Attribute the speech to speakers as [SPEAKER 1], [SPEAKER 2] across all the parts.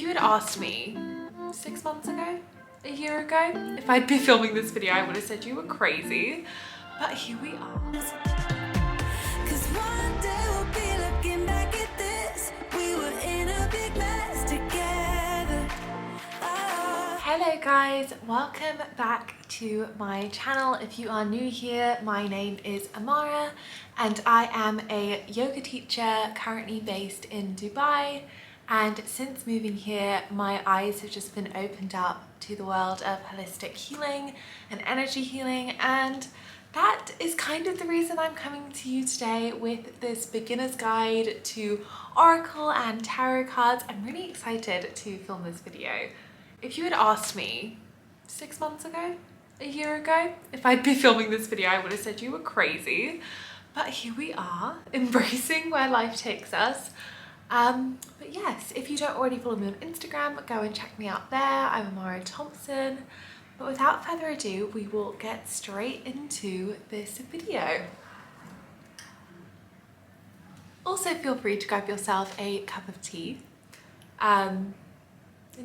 [SPEAKER 1] you had asked me 6 months ago, a year ago, if I'd be filming this video, I would have said you were crazy, but here we are. Hello guys, welcome back to my channel. If you are new here, my name is Amara and I am a yoga teacher currently based in Dubai. And since moving here, my eyes have just been opened up to the world of holistic healing and energy healing, and that is kind of the reason I'm coming to you today with this beginner's guide to oracle and tarot cards. I'm really excited to film this video. If you had asked me 6 months ago, a year ago, if I'd be filming this video, I would have said you were crazy. But here we are, embracing where life takes us. But yes, if you don't already follow me on Instagram, go and check me out there. I'm Amara Thompson. But without further ado, we will get straight into this video. Also, feel free to grab yourself a cup of tea. And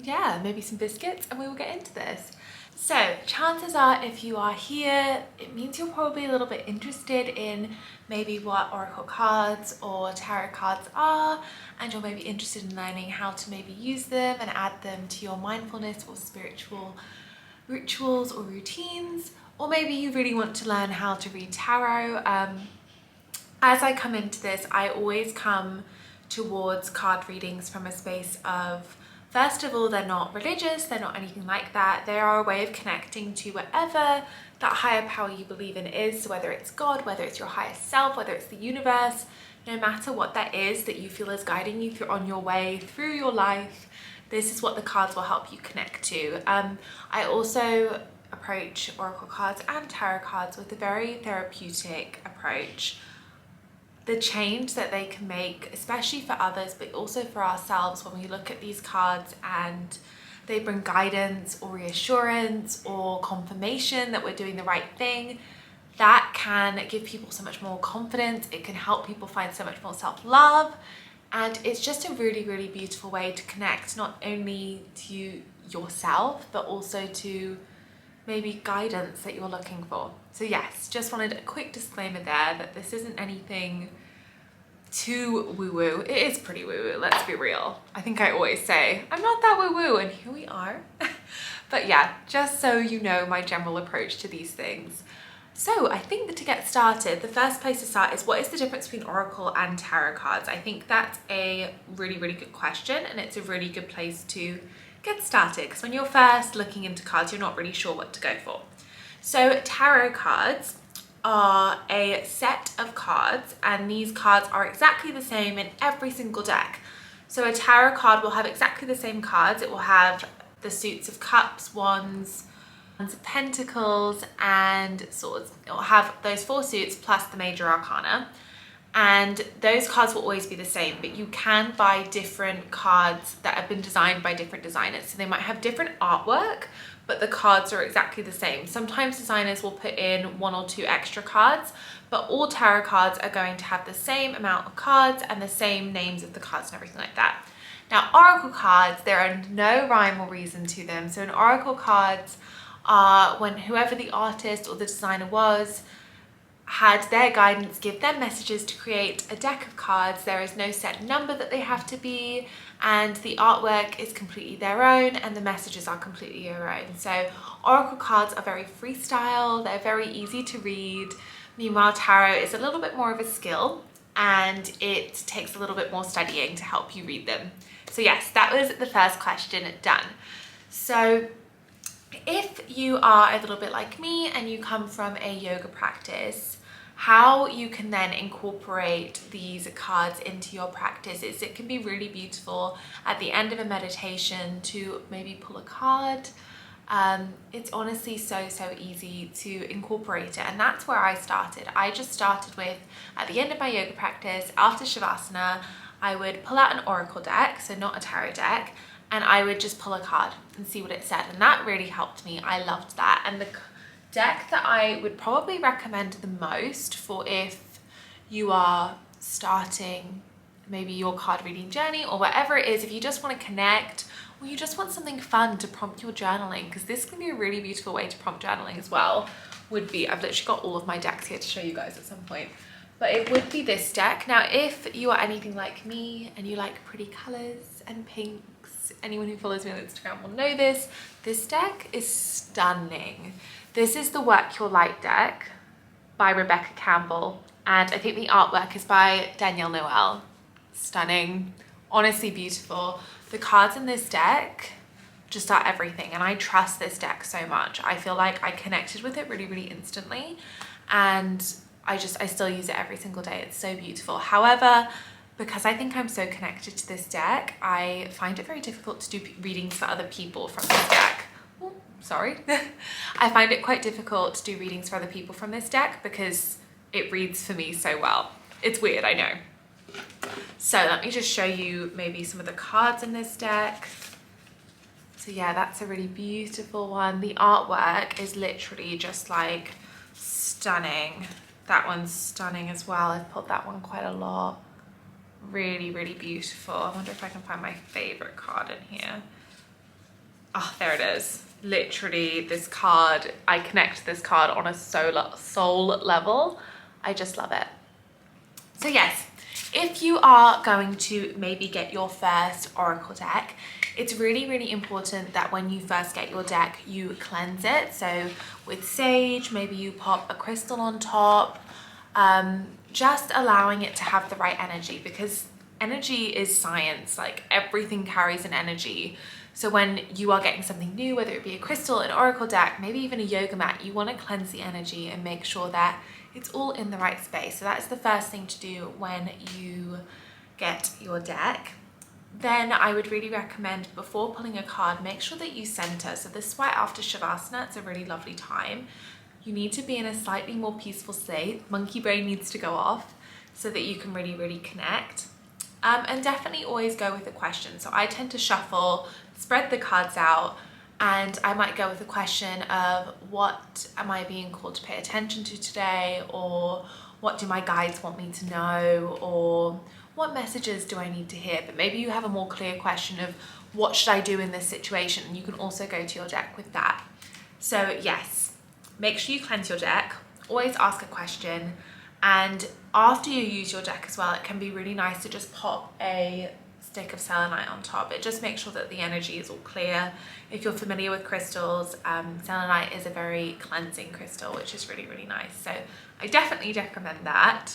[SPEAKER 1] yeah, maybe some biscuits, and we will get into this. So chances are, if you are here, it means you're probably a little bit interested in maybe what oracle cards or tarot cards are, and you're maybe interested in learning how to maybe use them and add them to your mindfulness or spiritual rituals or routines, or maybe you really want to learn how to read tarot. As I come into this, I always come towards card readings from a space of, first of all, they're not religious, they're not anything like that. They are a way of connecting to whatever that higher power you believe in is. So whether it's God, whether it's your higher self, whether it's the universe, no matter what that is that you feel is guiding you through on your way through your life, this is what the cards will help you connect to. I also approach oracle cards and tarot cards with a very therapeutic approach. The change that they can make, especially for others, but also for ourselves, when we look at these cards and they bring guidance or reassurance or confirmation that we're doing the right thing, that can give people so much more confidence. It can help people find so much more self-love. And it's just a really, really beautiful way to connect, not only to yourself, but also to maybe guidance that you're looking for. So yes, just wanted a quick disclaimer there that this isn't anything too woo-woo. It is pretty woo-woo, let's be real. I think I always say, I'm not that woo-woo, and here we are. But yeah, just so you know my general approach to these things. So I think that to get started, the first place to start is, what is the difference between oracle and tarot cards? I think that's a really, really good question, and it's a really good place to get started, because when you're first looking into cards, you're not really sure what to go for. So tarot cards are a set of cards, and these cards are exactly the same in every single deck. So a tarot card will have exactly the same cards. It will have the suits of cups, wands, of pentacles, and swords. It will have those 4 suits plus the major arcana. And those cards will always be the same, but you can buy different cards that have been designed by different designers. So they might have different artwork, but the cards are exactly the same. Sometimes designers will put in 1 or 2 extra cards, but all tarot cards are going to have the same amount of cards and the same names of the cards and everything like that. Now, oracle cards, there are no rhyme or reason to them. So an oracle cards are when whoever the artist or the designer was had their guidance give them messages to create a deck of cards. There is no set number that they have to be, and the artwork is completely their own, and the messages are completely your own. So oracle cards are very freestyle, they're very easy to read. Meanwhile, tarot is a little bit more of a skill, and it takes a little bit more studying to help you read them. So yes, that was the first question done. So if you are a little bit like me and you come from a yoga practice, how you can then incorporate these cards into your practice is, it can be really beautiful at the end of a meditation to maybe pull a card. It's honestly so easy to incorporate it, and that's where I started. I just started with, at the end of my yoga practice, after Shavasana, I would pull out an oracle deck, so not a tarot deck, and I would just pull a card and see what it said, and that really helped me. I loved that. And the deck that I would probably recommend the most for if you are starting maybe your card reading journey or whatever it is, if you just want to connect or you just want something fun to prompt your journaling, because this can be a really beautiful way to prompt journaling as well, would be, I've literally got all of my decks here to show you guys at some point, but it would be this deck. Now, if you are anything like me and you like pretty colors and pinks, anyone who follows me on Instagram will know this. This deck is stunning. This is the Work Your Light deck by Rebecca Campbell, and I think the artwork is by Danielle Noel. Stunning, honestly beautiful. The cards in this deck just are everything, and I trust this deck so much. I feel like I connected with it really instantly, and I still use it every single day. It's so beautiful. However, because I think I'm so connected to this deck, I find it very difficult to do readings for other people from this deck. Oh, sorry. I find it quite difficult to do readings for other people from this deck because it reads for me so well. It's weird, I know. So let me just show you maybe some of the cards in this deck. So yeah, that's a really beautiful one. The artwork is literally just like stunning. That one's stunning as well. I've put that one quite a lot. Really beautiful. I wonder if I can find my favorite card in here. Oh, there it is. Literally, this card, I connect to this card on a soul level. I just love it. So yes, if you are going to maybe get your first oracle deck, it's really important that when you first get your deck, you cleanse it. So with sage, maybe you pop a crystal on top, just allowing it to have the right energy, because energy is science. Like, everything carries an energy. So when you are getting something new, whether it be a crystal, an oracle deck, maybe even a yoga mat, you want to cleanse the energy and make sure that it's all in the right space. So that's the first thing to do when you get your deck. Then I would really recommend, before pulling a card, make sure that you center. So this is why after Shavasana, it's a really lovely time. You need to be in a slightly more peaceful state. Monkey brain needs to go off so that you can really connect. And definitely always go with a question. So I tend to shuffle, spread the cards out, and I might go with a question of, what am I being called to pay attention to today? Or what do my guides want me to know? Or what messages do I need to hear? But maybe you have a more clear question of, what should I do in this situation? And you can also go to your deck with that. So yes, make sure you cleanse your deck. Always ask a question. And after you use your deck as well, it can be really nice to just pop a stick of selenite on top. It just makes sure that the energy is all clear. If you're familiar with crystals, selenite is a very cleansing crystal, which is really nice. So I definitely recommend that.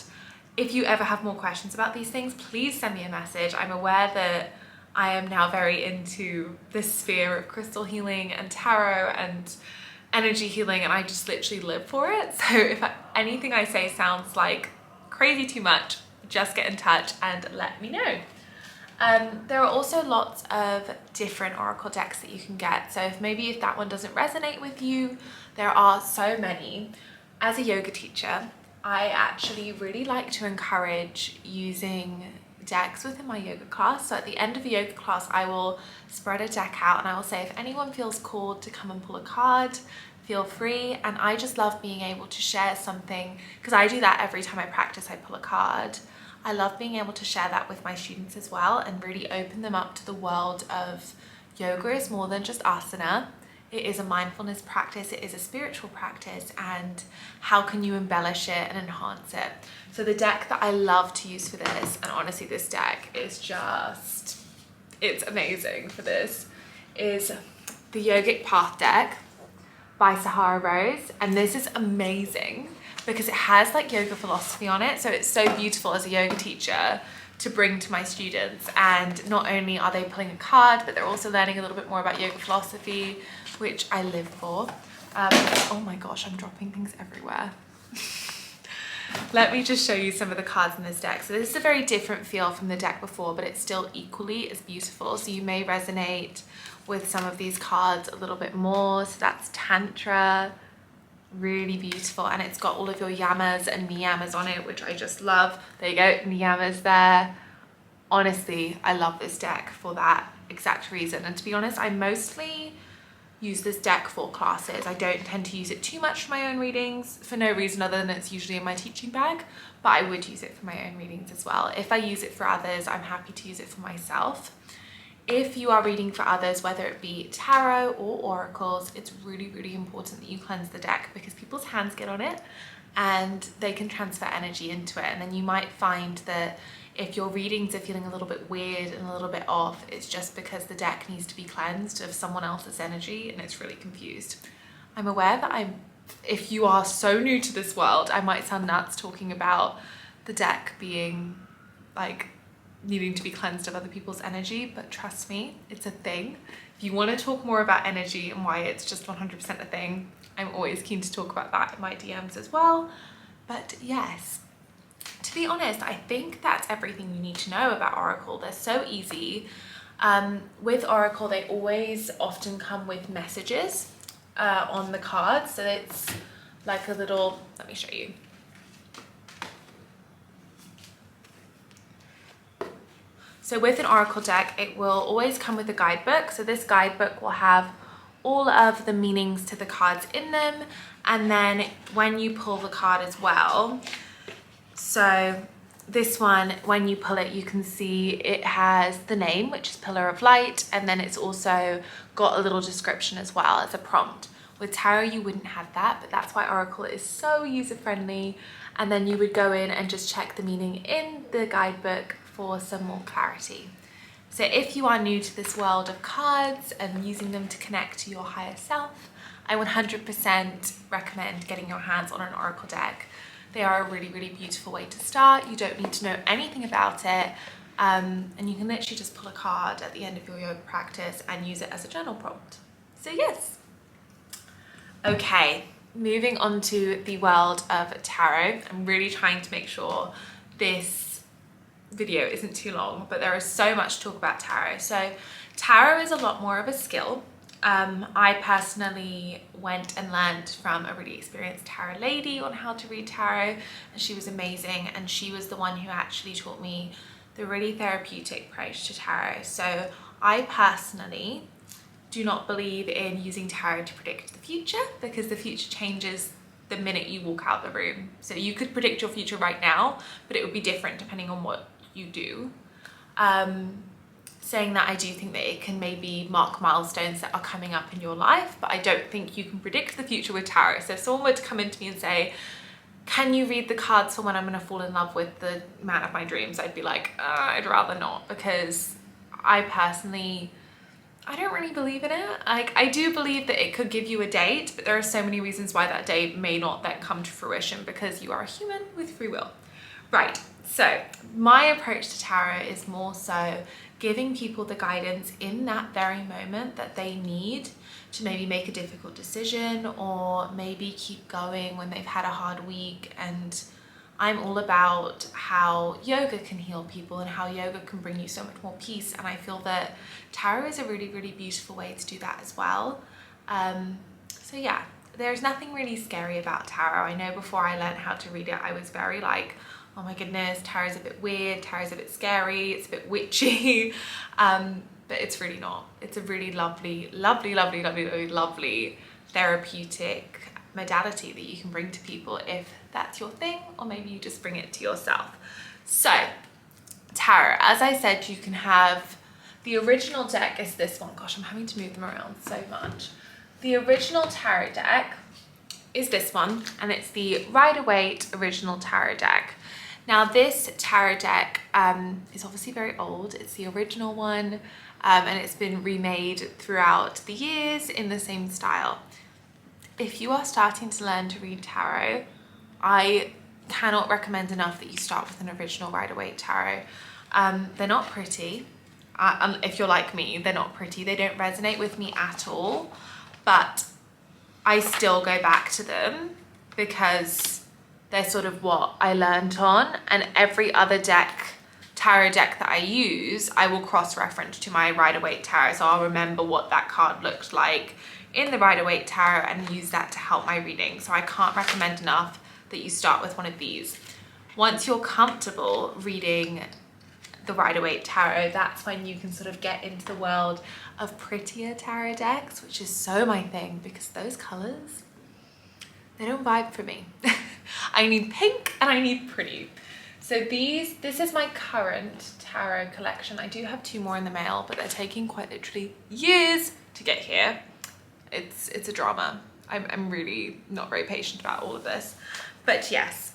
[SPEAKER 1] If you ever have more questions about these things, please send me a message. I'm aware that I am now very into this sphere of crystal healing and tarot and energy healing, and I just literally live for it. So if anything I say sounds like crazy too much, just get in touch and let me know. There are also lots of different oracle decks that you can get. So if that one doesn't resonate with you, there are so many. As a yoga teacher, I actually really like to encourage using decks within my yoga class. So at the end of the yoga class, I will spread a deck out and I will say, if anyone feels called to come and pull a card, feel free. And I just love being able to share something, because I do that every time I practice. I pull a card. I love being able to share that with my students as well and really open them up to the world of yoga. Is more than just asana. It is a mindfulness practice, it is a spiritual practice, and how can you embellish it and enhance it? So the deck that I love to use for this, and honestly this deck is just, it's amazing for this, is the Yogic Path deck by Sahara Rose. And this is amazing because it has like yoga philosophy on it. So it's so beautiful as a yoga teacher to bring to my students. And not only are they pulling a card, but they're also learning a little bit more about yoga philosophy, which I live for. Oh my gosh, I'm dropping things everywhere. Let me just show you some of the cards in this deck. So this is a very different feel from the deck before, but it's still equally as beautiful. So you may resonate with some of these cards a little bit more. So that's Tantra, really beautiful. And it's got all of your yamas and niyamas on it, which I just love. There you go, niyamas there. Honestly, I love this deck for that exact reason. And to be honest, I mostly use this deck for classes. I don't tend to use it too much for my own readings for no reason other than it's usually in my teaching bag, but I would use it for my own readings as well. If I use it for others, I'm happy to use it for myself. If you are reading for others, whether it be tarot or oracles, it's really, really important that you cleanse the deck because people's hands get on it and they can transfer energy into it. And then you might find that if your readings are feeling a little bit weird and a little bit off, it's just because the deck needs to be cleansed of someone else's energy and it's really confused. I'm aware that if you are so new to this world, I might sound nuts talking about the deck being like needing to be cleansed of other people's energy, but trust me, it's a thing. If you want to talk more about energy and why it's just 100% a thing, I'm always keen to talk about that in my DMs as well. But yes, to be honest, I think that's everything you need to know about Oracle. They're so easy. With Oracle, they always often come with messages on the cards. So it's like a little, let me show you. So with an Oracle deck, it will always come with a guidebook. So this guidebook will have all of the meanings to the cards in them. And then when you pull the card as well, so this one, when you pull it, you can see it has the name, which is Pillar of Light, and then it's also got a little description as well as a prompt. With tarot, you wouldn't have that, but that's why Oracle is so user-friendly. And then you would go in and just check the meaning in the guidebook for some more clarity. So if you are new to this world of cards and using them to connect to your higher self, I 100% recommend getting your hands on an Oracle deck. They are a really, really beautiful way to start. You don't need to know anything about it. And you can literally just pull a card at the end of your yoga practice and use it as a journal prompt. So yes. Okay, moving on to the world of tarot. I'm really trying to make sure this video isn't too long, but there is so much to talk about tarot. So tarot is a lot more of a skill. I personally went and learned from a really experienced tarot lady on how to read tarot, and she was amazing, and she was the one who actually taught me the really therapeutic approach to tarot. So I personally do not believe in using tarot to predict the future, because the future changes the minute you walk out the room. So you could predict your future right now, but it would be different depending on what you do. Saying that, I do think that it can maybe mark milestones that are coming up in your life, but I don't think you can predict the future with tarot. So if someone were to come into me and say, can you read the cards for when I'm going to fall in love with the man of my dreams? I'd be like, I'd rather not, because I personally, I don't really believe in it. Like, I do believe that it could give you a date, but there are so many reasons why that date may not then come to fruition, because you are a human with free will. Right, so my approach to tarot is more so giving people the guidance in that very moment that they need to maybe make a difficult decision or maybe keep going when they've had a hard week. And I'm all about how yoga can heal people and how yoga can bring you so much more peace. And I feel that tarot is a really, really beautiful way to do that as well. So yeah, there's nothing really scary about tarot. I know before I learned how to read it, I was very like, oh my goodness, tarot's a bit weird, tarot's a bit scary, it's a bit witchy, but it's really not. It's a really lovely, lovely, lovely, lovely, lovely, lovely therapeutic modality that you can bring to people if that's your thing, or maybe you just bring it to yourself. So tarot, as I said, you can have, the original deck is this one. Gosh, I'm having to move them around so much. The original tarot deck is this one, and it's the Waite original tarot deck. Now this tarot deck is obviously very old. It's the original one, and it's been remade throughout the years in the same style. If you are starting to learn to read tarot, I cannot recommend enough that you start with an original Waite tarot. They're not pretty. If you're like me, they're not pretty. They don't resonate with me at all, but I still go back to them because they're sort of what I learned on, and every other tarot deck that I use, I will cross-reference to my Waite tarot. So I'll remember what that card looked like in the Waite tarot and use that to help my reading. So I can't recommend enough that you start with one of these. Once you're comfortable reading the Rider-Waite tarot, that's when you can sort of get into the world of prettier tarot decks, which is so my thing, because those colors, they don't vibe for me. I need pink and I need pretty. So this is my current tarot collection. I do have 2 more in the mail, but they're taking quite literally years to get here. It's a drama. I'm really not very patient about all of this. But yes,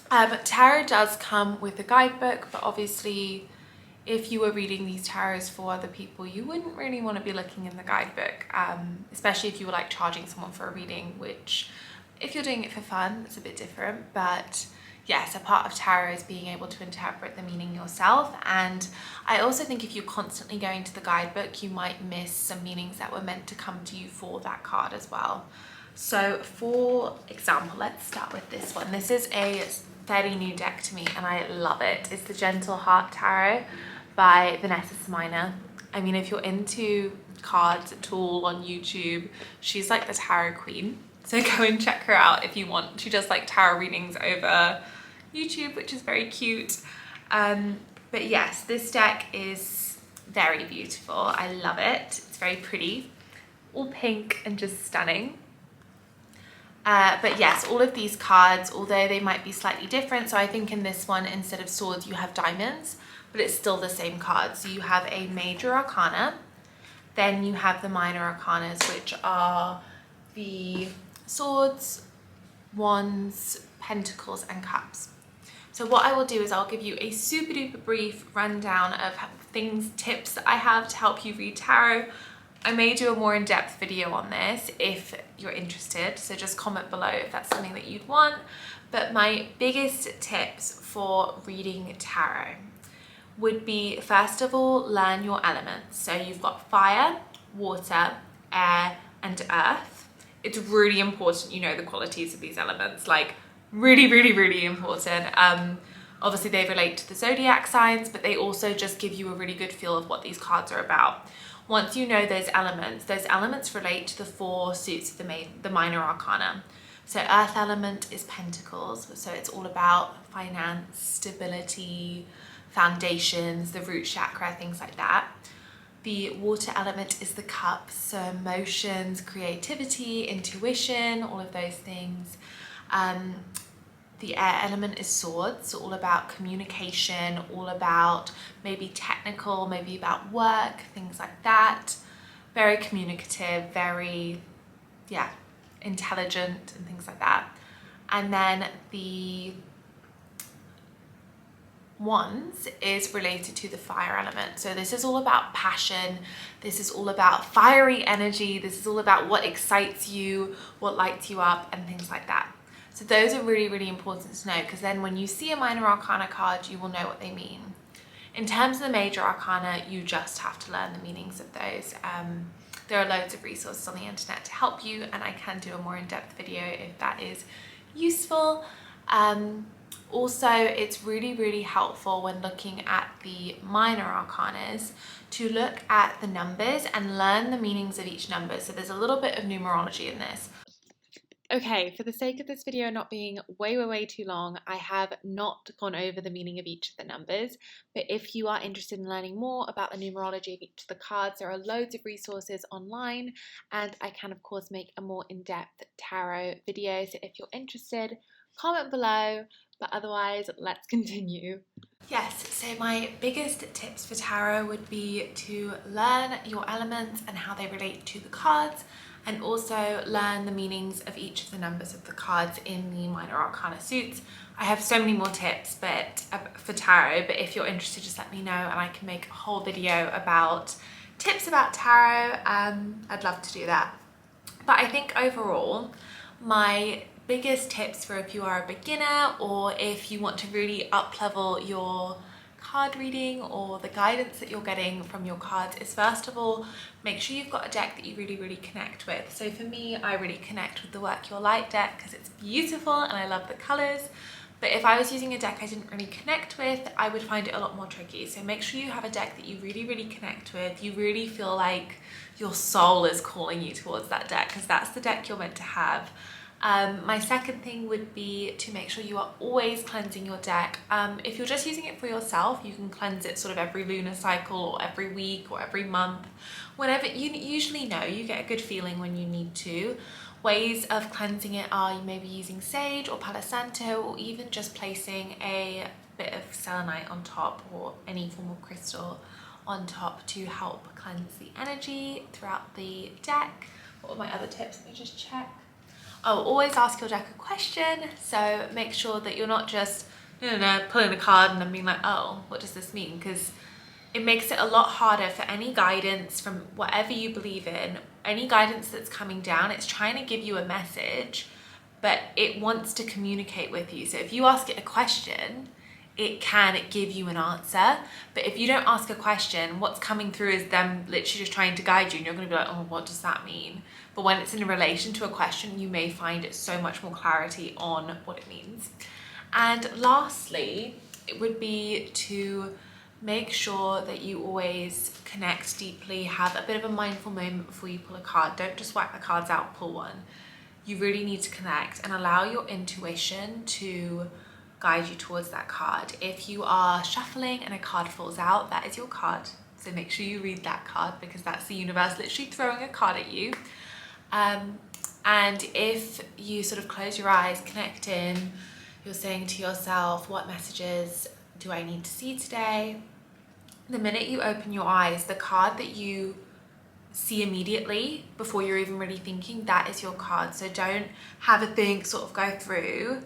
[SPEAKER 1] tarot does come with a guidebook, but obviously if you were reading these tarots for other people, you wouldn't really want to be looking in the guidebook, especially if you were like charging someone for a reading, which if you're doing it for fun, it's a bit different. But yes, a part of tarot is being able to interpret the meaning yourself. And I also think if you're constantly going to the guidebook, you might miss some meanings that were meant to come to you for that card as well. So for example, let's start with this one. This is a fairly new deck to me and I love it. It's the Gentle Heart Tarot by Vanessa Sminer. I mean, if you're into cards at all on YouTube, she's like the tarot queen. So go and check her out if you want. She does like tarot readings over YouTube, which is very cute. But yes, this deck is very beautiful. I love it. It's very pretty, all pink and just stunning. But yes, all of these cards, although they might be slightly different, so I think in this one, instead of swords, you have diamonds, but it's still the same card. So you have a major arcana, then you have the minor arcanas, which are the swords, wands, pentacles, and cups. So what I will do is I'll give you a super duper brief rundown of tips that I have to help you read tarot. I may do a more in-depth video on this if you're interested, so just comment below if that's something that you'd want. But my biggest tips for reading tarot would be, first of all, learn your elements. So you've got fire, water, air, and earth. It's really important you know the qualities of these elements, like really, really, really important. Obviously they relate to the zodiac signs, but they also just give you a really good feel of what these cards are about. Once you know those elements relate to the 4 suits of the minor arcana. So earth element is pentacles, so it's all about finance, stability, foundations, the root chakra, things like that. The water element is the cups, so emotions, creativity, intuition, all of those things. The air element is swords, so all about communication, all about maybe technical, maybe about work, things like that. Very communicative, very, yeah, intelligent and things like that. And then the wands is related to the fire element. So this is all about passion. This is all about fiery energy. This is all about what excites you, what lights you up, and things like that. So those are really, really important to know, because then when you see a minor arcana card, you will know what they mean. In terms of the major arcana, you just have to learn the meanings of those. There are loads of resources on the internet to help you, and I can do a more in-depth video if that is useful. Also, it's really, really helpful when looking at the minor arcanas to look at the numbers and learn the meanings of each number. So there's a little bit of numerology in this. Okay, for the sake of this video not being way too long, I have not gone over the meaning of each of the numbers, but if you are interested in learning more about the numerology of each of the cards, there are loads of resources online, and I can of course make a more in-depth tarot video, so if you're interested, comment below, but otherwise, let's continue. Yes, so my biggest tips for tarot would be to learn your elements and how they relate to the cards, and also learn the meanings of each of the numbers of the cards in the minor arcana suits. I have so many more tips for tarot, but if you're interested, just let me know and I can make a whole video about tips about tarot. I'd love to do that. But I think overall, my biggest tips for if you are a beginner or if you want to really up-level your card reading or the guidance that you're getting from your cards is, first of all, make sure you've got a deck that you really connect with. So for me, I really connect with the Work Your Light deck because it's beautiful and I love the colors. But if I was using a deck I didn't really connect with, I would find it a lot more tricky. So make sure you have a deck that you really connect with. You really feel like your soul is calling you towards that deck, because that's the deck you're meant to have. My second thing would be to make sure you are always cleansing your deck. If you're just using it for yourself, you can cleanse it sort of every lunar cycle or every week or every month. Whenever you usually know, you get a good feeling when you need to. Ways of cleansing it are you may be using sage or Palo Santo, or even just placing a bit of selenite on top or any form of crystal on top to help cleanse the energy throughout the deck. What were my other tips? Let me just check. Oh, always ask your deck a question. So make sure that you're not just pulling a card and then being like, oh, what does this mean? Because it makes it a lot harder for any guidance from whatever you believe in, any guidance that's coming down. It's trying to give you a message, but it wants to communicate with you. So if you ask it a question, it can give you an answer. But if you don't ask a question, what's coming through is them literally just trying to guide you, and you're going to be like, oh, what does that mean? But when it's in relation to a question, you may find so much more clarity on what it means. And lastly, it would be to make sure that you always connect deeply, have a bit of a mindful moment before you pull a card. Don't just whack the cards out, pull one. You really need to connect and allow your intuition to guide you towards that card. If you are shuffling and a card falls out, that is your card. So make sure you read that card, because that's the universe literally throwing a card at you. And if you sort of close your eyes, connect in, you're saying to yourself, what messages do I need to see today? The minute you open your eyes, the card that you see immediately before you're even really thinking, that is your card. So don't have a think, sort of go through,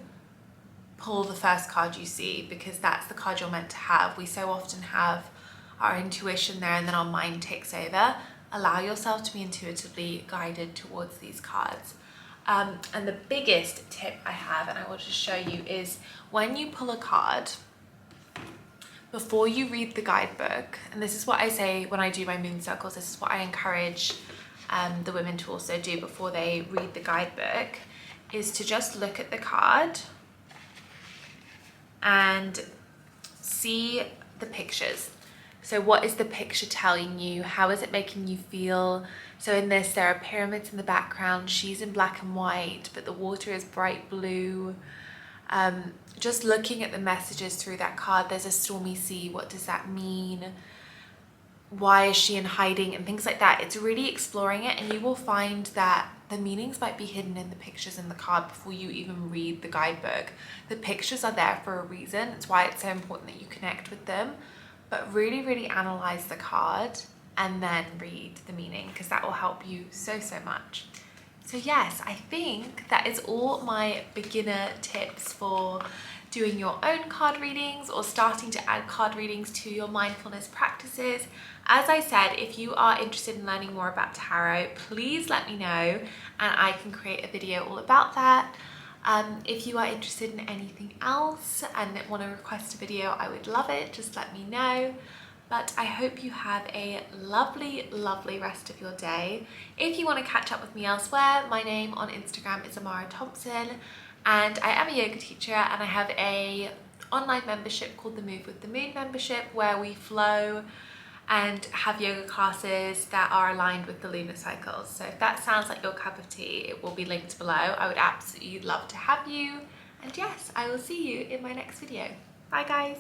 [SPEAKER 1] pull the first card you see, because that's the card you're meant to have. We so often have our intuition there and then our mind takes over. Allow yourself to be intuitively guided towards these cards. And the biggest tip I have, and I will just show you, is when you pull a card, before you read the guidebook, and this is what I say when I do my moon circles, this is what I encourage the women to also do before they read the guidebook, is to just look at the card and see the pictures. So what is the picture telling you? How is it making you feel? So in this, there are pyramids in the background. She's in black and white, but the water is bright blue. Just looking at the messages through that card. There's a stormy sea. What does that mean? Why is she in hiding? And things like that. It's really exploring it, and you will find that the meanings might be hidden in the pictures in the card before you even read the guidebook. The pictures are there for a reason. It's why it's so important that you connect with them. But really, really analyze the card and then read the meaning, because that will help you so much. So yes, I think that is all my beginner tips for doing your own card readings or starting to add card readings to your mindfulness practices. As I said, if you are interested in learning more about tarot, please let me know and I can create a video all about that. If you are interested in anything else and want to request a video, I would love it. Just let me know. But I hope you have a lovely, lovely rest of your day. If you want to catch up with me elsewhere, my name on Instagram is Amara Thompson, and I am a yoga teacher, and I have a online membership called the Move with the Moon membership, where we flow and have yoga classes that are aligned with the lunar cycles. So if that sounds like your cup of tea, it will be linked below. I would absolutely love to have you. And yes, I will see you in my next video. Bye guys.